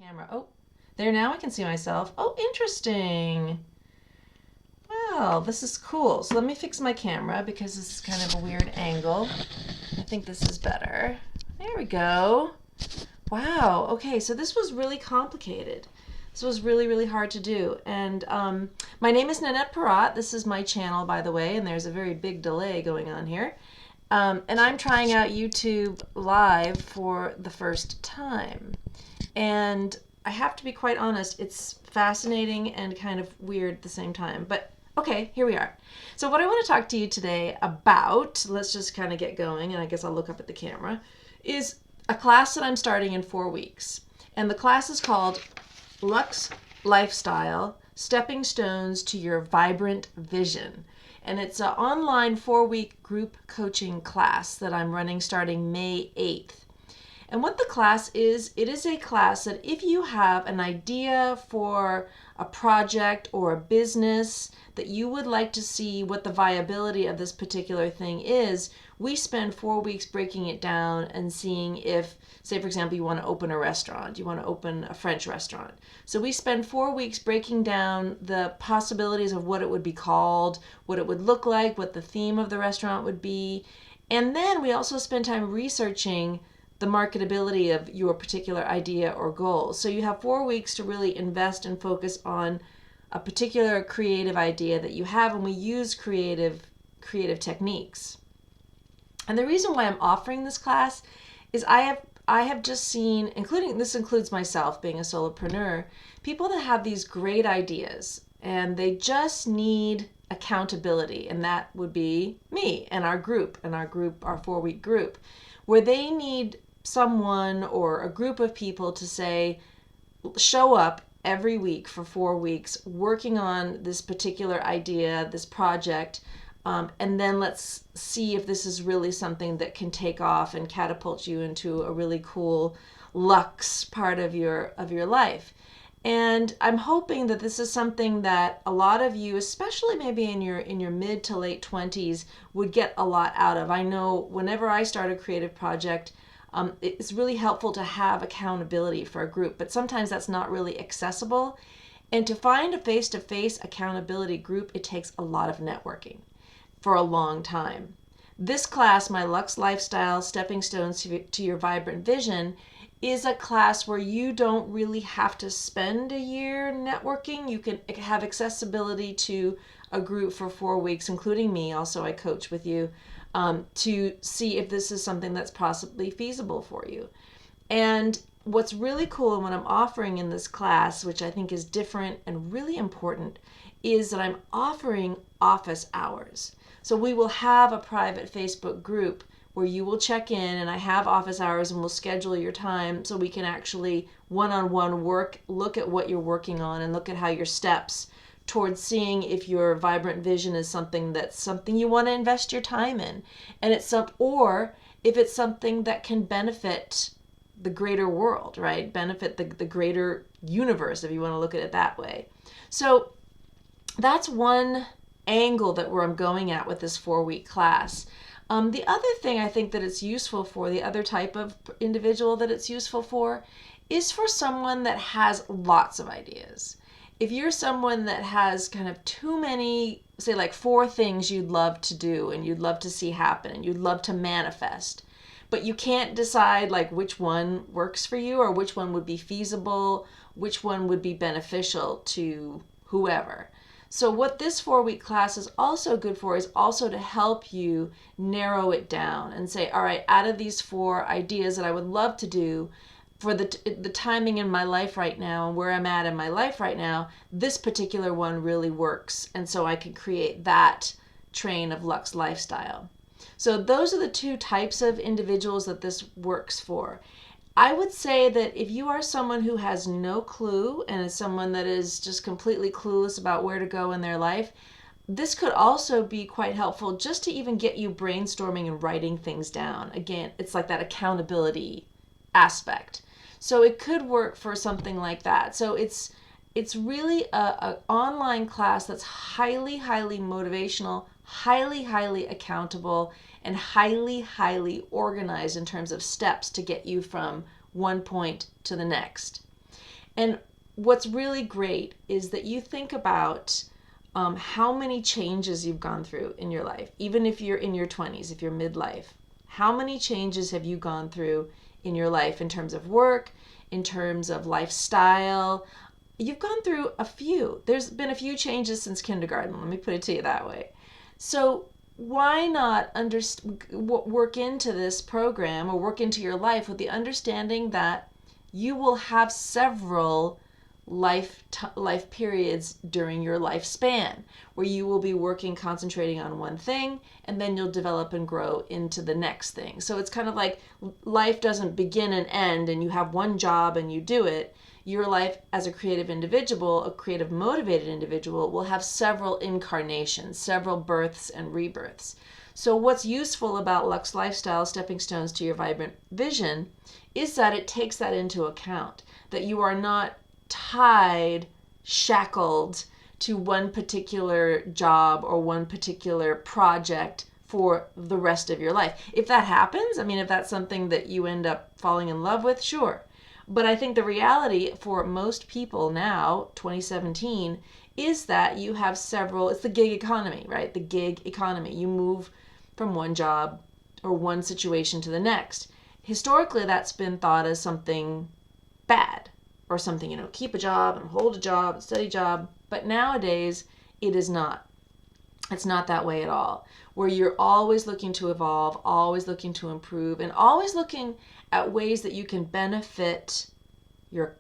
Camera. Oh, there, now I can see myself. Oh, interesting. Well, this is cool. So let me fix my camera because this is kind of a weird angle. I think this is better. There we go. Wow. Okay, so this was really complicated. This was really, really hard to do. And my name is Nanette Perrotte. This is my channel, by the way, and there's a very big delay going on here. And I'm trying out YouTube Live for the first time. And I have to be quite honest, it's fascinating and kind of weird at the same time. But okay, here we are. So what I want to talk to you today about, let's just kind of get going, and I guess I'll look up at the camera, is a class that I'm starting in 4 weeks. And the class is called Lux Lifestyle, Stepping Stones to Your Vibrant Vision. And it's an online 4-week group coaching class that I'm running starting May 8th. And what the class is, it is a class that if you have an idea for a project or a business that you would like to see what the viability of this particular thing is, we spend 4 weeks breaking it down and seeing if, say for example, you want to open a restaurant, you want to open a French restaurant. So we spend 4 weeks breaking down the possibilities of what it would be called, what it would look like, what the theme of the restaurant would be. And then we also spend time researching the marketability of your particular idea or goal. So you have 4 weeks to really invest and focus on a particular creative idea that you have, and we use creative techniques. And the reason why I'm offering this class is I have just seen, this includes myself being a solopreneur, people that have these great ideas and they just need accountability, and that would be me and our 4-week group, where they need someone or a group of people to say, show up every week for 4 weeks working on this particular idea, this project, and then let's see if this is really something that can take off and catapult you into a really cool luxe part of your life. And I'm hoping that this is something that a lot of you, especially maybe in your mid to late 20s, would get a lot out of. I know whenever I start a creative project, it's really helpful to have accountability for a group, but sometimes that's not really accessible. And to find a face-to-face accountability group, it takes a lot of networking for a long time. This class, my Lux Lifestyle, Stepping Stones to Your Vibrant Vision, is a class where you don't really have to spend a year networking. You can have accessibility to a group for 4 weeks, including me. Also, I coach with you to see if this is something that's possibly feasible for you. And what's really cool and what I'm offering in this class, which I think is different and really important, is that I'm offering office hours. So we will have a private Facebook group where you will check in, and I have office hours, and we'll schedule your time so we can actually one-on-one work, look at what you're working on, and look at how your steps towards seeing if your vibrant vision is something you want to invest your time in, and or if it's something that can benefit the greater world, right? Benefit the greater universe, if you want to look at it that way. So that's one angle that where I'm going at with this 4-week class. The other thing I think that it's useful for, the other type of individual that it's useful for, is for someone that has lots of ideas. If you're someone that has kind of too many, say like 4 things you'd love to do and you'd love to see happen and you'd love to manifest, but you can't decide like which one works for you or which one would be feasible, which one would be beneficial to whoever. So what this 4-week class is also good for is also to help you narrow it down and say, all right, out of these 4 ideas that I would love to do, for the timing in my life right now and where I'm at in my life right now, this particular one really works. And so I can create that train of Lux Lifestyle. So those are the 2 types of individuals that this works for. I would say that if you are someone who has no clue and is someone that is just completely clueless about where to go in their life, this could also be quite helpful just to even get you brainstorming and writing things down. Again, it's like that accountability aspect. So it could work for something like that. So it's really a online class that's highly, highly motivational, highly, highly accountable, and highly, highly organized in terms of steps to get you from one point to the next. And what's really great is that you think about how many changes you've gone through in your life, even if you're in your 20s, if you're midlife. How many changes have you gone through in your life in terms of work, in terms of lifestyle? You've gone through a few. There's been a few changes since kindergarten. Let me put it to you that way. So why not work into this program or work into your life with the understanding that you will have several life periods during your lifespan where you will be working, concentrating on one thing, and then you'll develop and grow into the next thing. So it's kind of like life doesn't begin and end and you have one job and you do it. Your life as a creative individual, a creative motivated individual, will have several incarnations, several births and rebirths. So what's useful about Lux Lifestyle, Stepping Stones to Your Vibrant Vision, is that it takes that into account, that you are not tied, shackled to one particular job or one particular project for the rest of your life. If that happens, I mean, if that's something that you end up falling in love with, sure. But I think the reality for most people now, 2017, is that you have several, it's the gig economy, right? The gig economy. You move from one job or one situation to the next. Historically, that's been thought as something bad or something, keep a job and hold a job, steady job. But nowadays, it is not. It's not that way at all, where you're always looking to evolve, always looking to improve, and always looking at ways that you can benefit your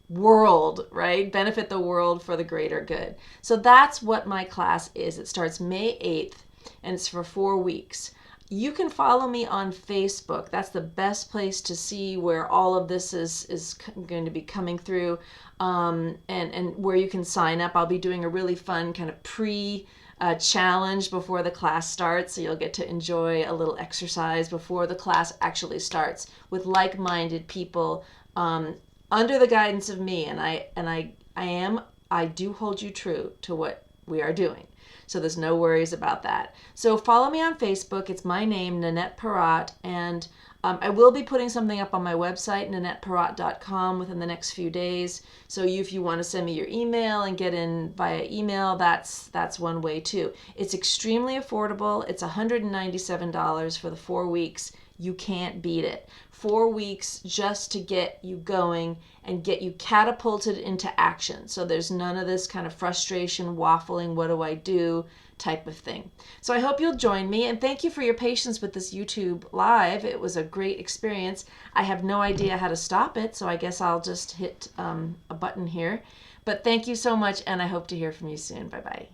world, right? Benefit the world for the greater good. So that's what my class is. It starts May 8th, and it's for 4 weeks. You can follow me on Facebook. That's the best place to see where all of this is going to be coming through, and where you can sign up. I'll be doing a really fun kind of challenge before the class starts, so you'll get to enjoy a little exercise before the class actually starts with like-minded people under the guidance of me. And I do hold you true to what we are doing. So there's no worries about that. So follow me on Facebook. It's my name, Nanette Perrotte, and I will be putting something up on my website, nanetteperrotte.com, within the next few days. So if you want to send me your email and get in via email, that's one way too. It's extremely affordable. It's $197 for the 4 weeks. You can't beat it. 4 weeks just to get you going and get you catapulted into action. So there's none of this kind of frustration, waffling, what do I do type of thing. So I hope you'll join me, and thank you for your patience with this YouTube live. It was a great experience. I have no idea how to stop it, so I guess I'll just hit a button here. But thank you so much, and I hope to hear from you soon. Bye-bye.